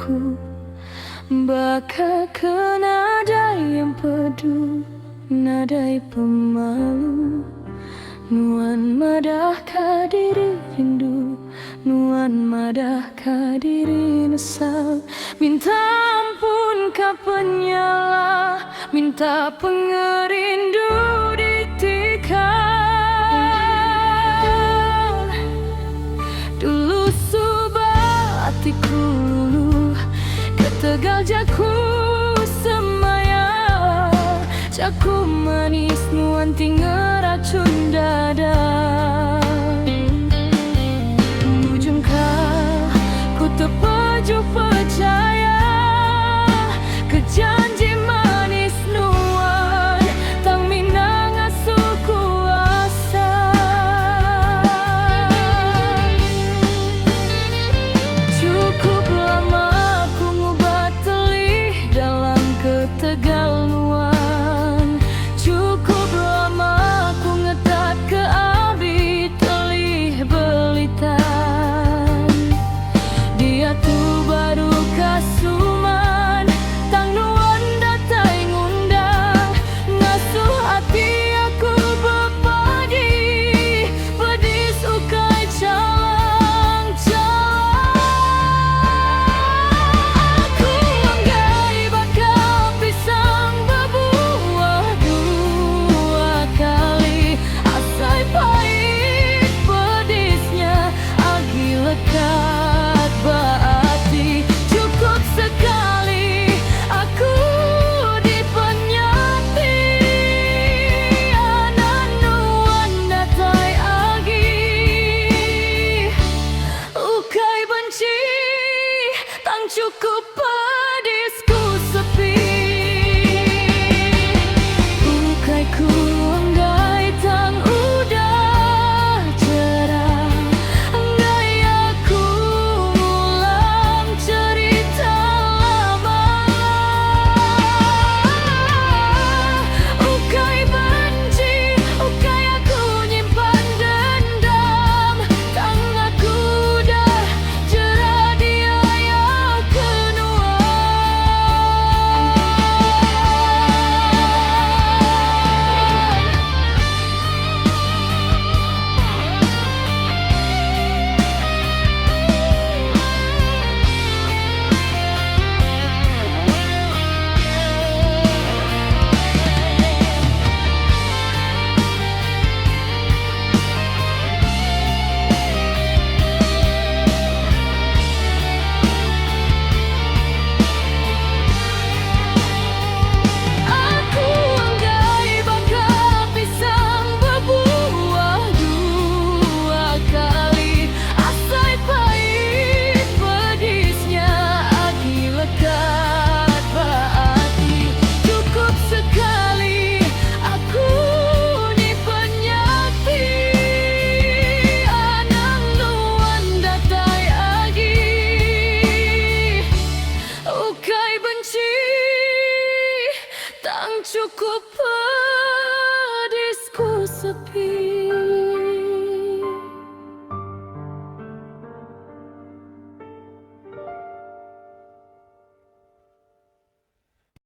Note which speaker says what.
Speaker 1: aku bakal ke nada yang pedu, nadai pemalu. Nuan madahkah diri rindu, nuan madahkah diri nesal. Minta ampun kau penyalah, minta pengerindu ditikal. Dulu subah hatiku luluh, ke Tegal jaku semaya. Jaku manis nuan tinggal racun dada. Ujungkah ku terpajuk percaya ke janji manis nuan, tang minang asuh kuasa. Cukup lama ku ngubat telih dalam ke Tegal nuan. Cukup lama ku ngetat ke abi telih belitan. Dia tu baru kasuman, tang nuan datai ngundang. Ngasuh hati aku berpadi, pedis ukai calang-calang. Aku anggai bakal pisang berbuah dua kali. Asai pahit pedisnya, agi lekat berarti. Cukup sekali aku dipenyati, anak nuan datai agi. Ukai benci, tang cukup pedisku sepi. Ukai ku anggai tang udah cerah, anggai aku ulang cerita lama. Ukai benci, ukai aku nyimpan dendam. Tang aku dah cerah, dia yang kedua. Aku anggai bakal pisang berbuah dua kali. Asai pahit pedisnya, agi lekat berarti. Cukup sekali aku dipenyati, anak nuan datai agi. Ukai benci, tang cukup pedisku sepi.